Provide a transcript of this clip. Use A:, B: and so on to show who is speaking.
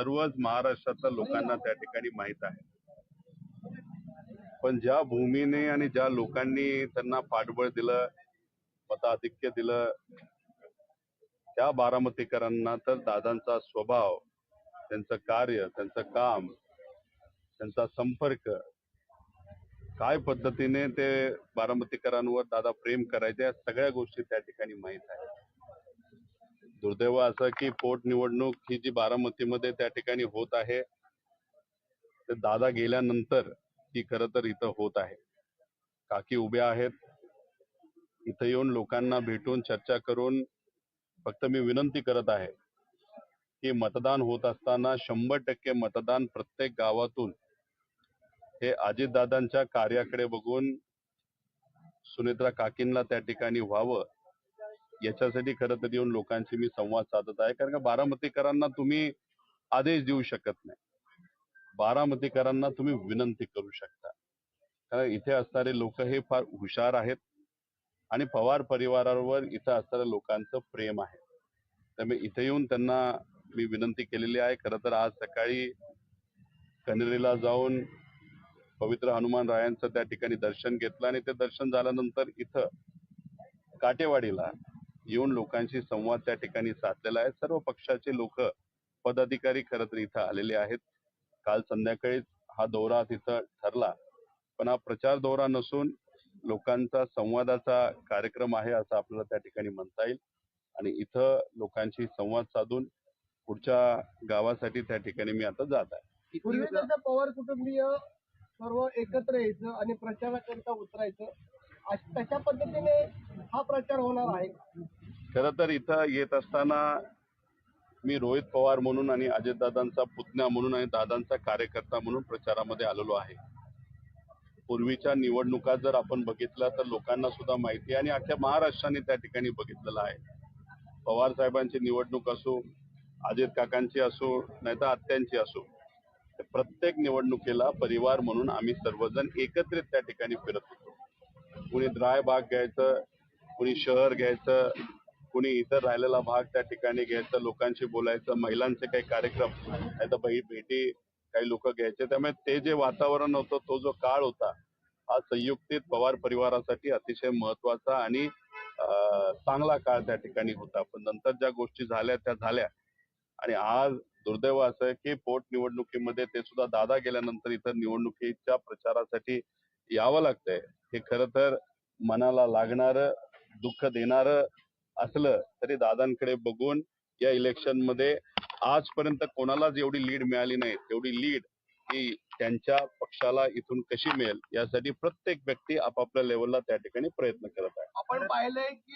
A: सर्वच महाराष्ट्रातल्या लोकांना त्या ठिकाणी माहित आहे. पण ज्या भूमीने आणि ज्या लोकांनी त्यांना पाठबळ दिलं, मताधिक्य दिलं, त्या बारामतीकरांना तर दादांचा स्वभाव, त्यांचं कार्य, त्यांचं काम, त्यांचा संपर्क, काय पद्धतीने ते बारामतीकरांवर दादा प्रेम करायचे, या सगळ्या गोष्टी त्या ठिकाणी माहीत आहे. दुर्दैव असं की पोटनिवडणूक ही जी बारामतीमध्ये त्या ठिकाणी होत आहे, ते दादा गेल्यानंतर ती खरं तर इथं होत आहे. काकी उभ्या आहेत, इथं येऊन लोकांना भेटून चर्चा करून फक्त मी विनंती करत आहे की मतदान होत असताना 100% मतदान प्रत्येक गावातून हे अजितदादांच्या कार्याकडे बघून सुनेत्रा काकींना त्या ठिकाणी व्हावं, याच्यासाठी खरं तर येऊन लोकांशी मी संवाद साधत आहे. कारण का बारामतीकरांना तुम्ही आदेश देऊ शकत नाही, बारामतीकरांना तुम्ही विनंती करू शकता. कारण इथे असणारे लोक हे फार हुशार आहेत आणि पवार परिवारावर इथं असणाऱ्या लोकांचं प्रेम आहे. त्यामुळे इथे येऊन त्यांना मी विनंती केलेली आहे. खरं तर आज सकाळी कनेरीला जाऊन पवित्र हनुमान रायांचं त्या ठिकाणी दर्शन घेतलं आणि ते दर्शन झाल्यानंतर इथं काटेवाडीला येऊन लोकांशी संवाद त्या ठिकाणी साधलेला आहे. सर्व पक्षाचे लोक, पदाधिकारी खरं तर इथं आलेले आहेत. काल संध्याकाळी हा दौरा तिथं ठरला, पण हा प्रचार दौरा नसून लोकांचा संवादाचा कार्यक्रम आहे असं आपल्याला त्या ठिकाणी म्हणता येईल. आणि इथं लोकांशी संवाद साधून पुढच्या गावासाठी त्या ठिकाणी मी आता जात आहे.
B: पूर्वी कसं पवार कुटुंबीय सर्व एकत्र यायचं आणि प्रचाराकरता उतरायचं, तशा पद्धतीने हा प्रचार होणार आहे.
A: खरं तर इथं येत असताना मी रोहित पवार म्हणून आणि अजितदादांचा पुतण्या म्हणून आणि दादांचा कार्यकर्ता म्हणून प्रचारामध्ये आलेलो आहे. पूर्वीच्या निवडणुका जर आपण बघितल्या तर लोकांना सुद्धा माहिती आहे आणि अख्ख्या महाराष्ट्राने त्या ठिकाणी बघितलेलं आहे. पवार साहेबांची निवडणूक असो, अजित काकांची असो, नाहीतर आत्यांची असो, प्रत्येक निवडणुकीला परिवार म्हणून आम्ही सर्वजण एकत्रित त्या ठिकाणी फिरत होतो. कुणी द्राय भाग घ्यायचं, कुणी शहर घ्यायचं, कुणी इतर राहिलेला भाग त्या ठिकाणी घ्यायचं, लोकांशी बोलायचं, महिलांचे काही कार्यक्रम नाही तर भेटी काही लोक घ्यायचे. त्यामुळे ते जे वातावरण होतं, तो जो काळ होता, हा संयुक्तित पवार परिवारासाठी अतिशय महत्वाचा आणि चांगला काळ त्या ठिकाणी होता. पण नंतर ज्या गोष्टी झाल्या त्या झाल्या आणि आज दुर्दैव असं आहे की पोटनिवडणुकीमध्ये ते सुद्धा दादा गेल्यानंतर इतर निवडणुकीच्या प्रचारासाठी यावं लागतंय. हे खरं तर मनाला लागणारं, दुःख देणारं असलं तरी दादांकडे बघून या इलेक्शन मध्ये आजपर्यंत कोणालाच एवढी लीड मिळाली नाही, तेवढी लीड ही त्यांच्या पक्षाला इथून कशी मिळेल यासाठी प्रत्येक व्यक्ती आपापल्या लेवलला त्या ठिकाणी प्रयत्न करत आहे.
B: आपण पाहिलंय की